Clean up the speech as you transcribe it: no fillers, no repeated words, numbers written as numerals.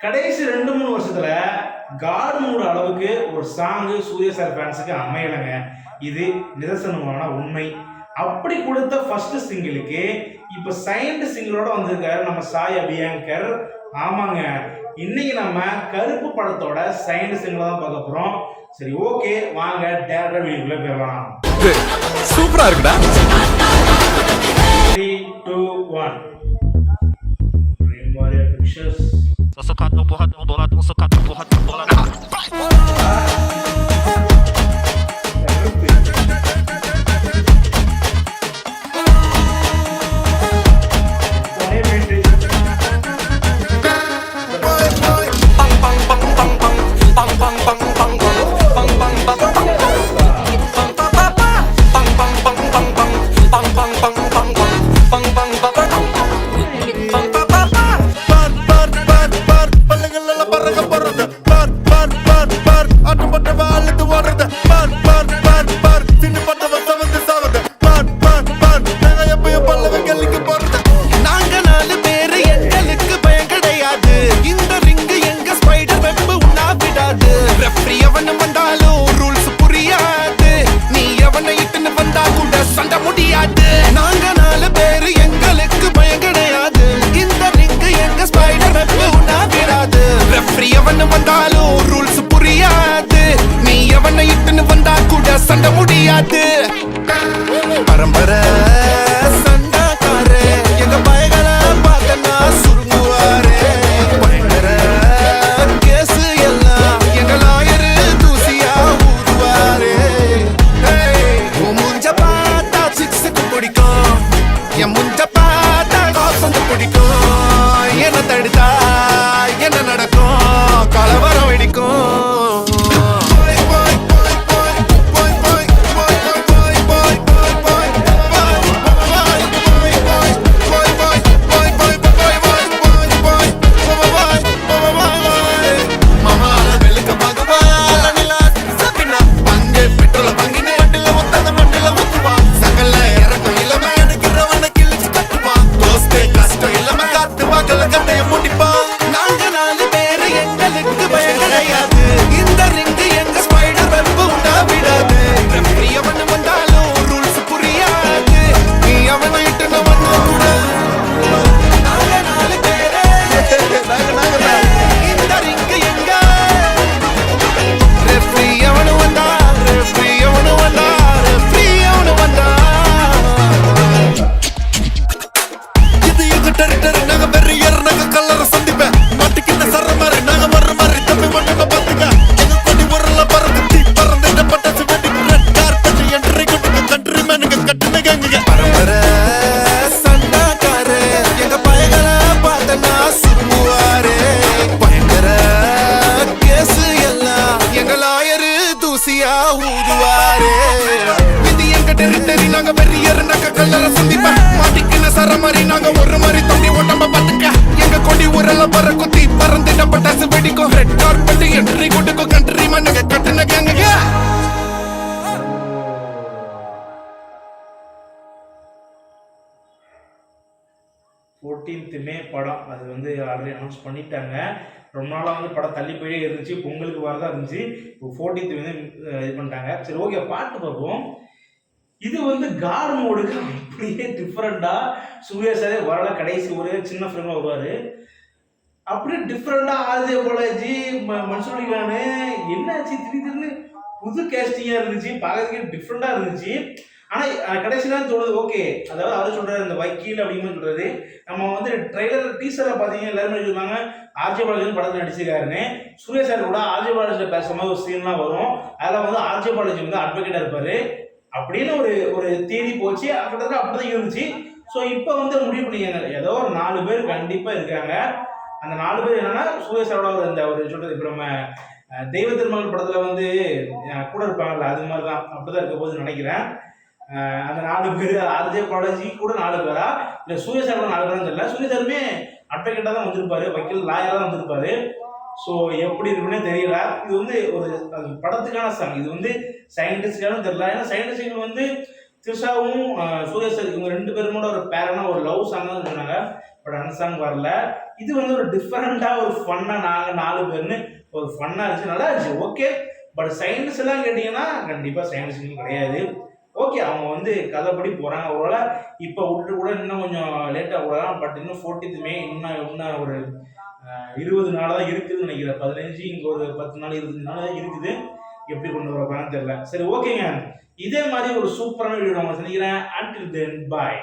கடைசி 2-3 வருஷத்துல காட் மூடு அளவுக்கு ஒரு சாங்கு சூர்யா சார் ஃபேன்ஸுக்கு அமையலைங்க. இது நிதர்சனமான உண்மை. அப்படி கொடுத்த ஃபர்ஸ்ட் சிங்கிளுக்கு இப்ப செகண்ட் சிங்கிளோட வந்திருக்காரு நம்ம சாய் அபியங்கர். ஆமாங்க, இன்னைக்கு நம்ம கருப்பு படத்தோட செகண்ட் சிங்கிள் தான் பார்க்க போறோம். சரி, ஓகே, வாங்க டேரக்டா வீடியோக்குள்ள போகலாம். சூப்பரா இருக்குடா. 3 2 1 Maria Pictures. Sosokado porradão bolado, socado porradão bolado. சண்ட முடியாது பரம்பரை சண்டாக்காரே எங்க பயங்கள பார்த்தனா சுருங்குவாரே பயங்கர கேசு எல்லாம் எங்க லாயரு தூசியா ஊதுவாரே முஞ்ச பார்த்தா சிக்ஸுக்கு பிடிக்கும் என் முஞ்ச பார்த்தா காசந்து பிடிக்கும் என்ன தடுத்தா என்ன நடக்கும் கலவரம் வெடிக்கும் மே படம் அது வந்து ஆல்ரெடி அனௌன்ஸ் பண்ணிட்டாங்க. ரொம்ப நாளாக வந்து படம் தள்ளி போயே இருந்துச்சு. பொங்கலுக்கு வரதான் இருந்துச்சு. இப்போ 14th வந்து இது பண்ணிட்டாங்க. சரி, ஓகே, பாட்டு பார்ப்போம். இது வந்து காட் மோடுக்கு அப்படியே டிஃப்ரெண்டா சூர்யா சாரே வரல. கடைசி ஒரு சின்ன ஃபிலிம்ல வருவாரு. அப்படியே டிஃப்ரெண்டா ஆர்ஜே பாலாஜி மன்சூரிகானு என்னாச்சு திடீர்னு புது கேஸ்டிங்கா இருந்துச்சு. பார்க்கறதுக்கு டிஃப்ரெண்டா இருந்துச்சு. ஆனா கடைசியில தோணுது ஓகே, அதாவது அவர் சொல்றாரு இந்த வக்கீல் அப்படிங்கிற சொல்றது. நம்ம வந்து ட்ரெய்லர் டீசர்ல பாத்தீங்கன்னா எல்லாருமே சொல்லுவாங்க ஆர்ஜே பாலாஜி படத்துல நடிச்சிருக்காருன்னு. சூர்யா சார் கூட ஆர்ஜே பாலாஜில பேசுற மாதிரி ஒரு சீன்லாம் வரும். அதில் வந்து ஆர்ஜே பாலாஜி வந்து அட்வொகேட்டா இருப்பாரு அப்படின்னு ஒரு தேதி போச்சு. கிட்டத்தட்ட அப்படிதான் இருந்துச்சு. ஸோ இப்போ வந்து முடிவு பண்ணிக்காங்க ஏதோ ஒரு 4 பேர் கண்டிப்பா இருக்காங்க. அந்த 4 பேர் என்னன்னா சூர்யா சாரோட இந்த ஒரு சொல்றது இப்போ நம்ம தெய்வ திருமகள் படத்துல வந்து கூட இருப்பாங்கல்ல, அது மாதிரி தான் அப்படிதான் இருக்க போது நினைக்கிறேன். அந்த 4 பேர் ஆர்ஜே பாலாஜி கூட 4 பேரா இல்லை சூர்யா சார் கூட 4 பேரும் தெரியல. சூர்யா சாருமே அட்வொகேட்டா தான் வந்திருப்பாரு, வக்கீல் லாயரா தான் வந்திருப்பாரு. ஸோ எப்படி இருக்குன்னே தெரியல. இது வந்து ஒரு படத்துக்கான சாங். இது வந்து சயின்டிஸ்டாலும் தெரியல. ஏன்னா சயின்டிஸ்ட் வந்து த்ரிஷாவும் சூர்யா சார் இவங்க 2 பேரும் கூட ஒரு பேரான ஒரு லவ் சாங் தான் சொன்னாங்க. பட் அந்த சாங் வரல. இது வந்து ஒரு டிஃப்ரெண்டாக ஒரு ஃபன்னாக நாங்கள் 4 பேர்னு ஒரு ஃபன்னாக இருந்துச்சு, நல்லா இருந்துச்சு. ஓகே, பட் சயின்ஸ் எல்லாம் கேட்டிங்கன்னா கண்டிப்பாக சயின்ஸ் கிடையாது. ஓகே, அவங்க வந்து கதைப்படி போகிறாங்க. ஒருவேளை இப்போ விட்டுட்டு கூட இன்னும் கொஞ்சம் லேட்டாக விடலாம். பட் இன்னும் 14th மே இன்னும் ஒரு 20 நாள் தான் இருக்குதுன்னு நினைக்கிறேன். 15, இங்கே ஒரு 10 நாள் 25 நாள் தான் இருக்குது. எப்படி கொண்டு வர போறான்னு தெரியல. சரி, ஓகேங்க. இதே மாதிரி ஒரு சூப்பரான வீடியோ நான் சந்திக்கிறேன். until then bye.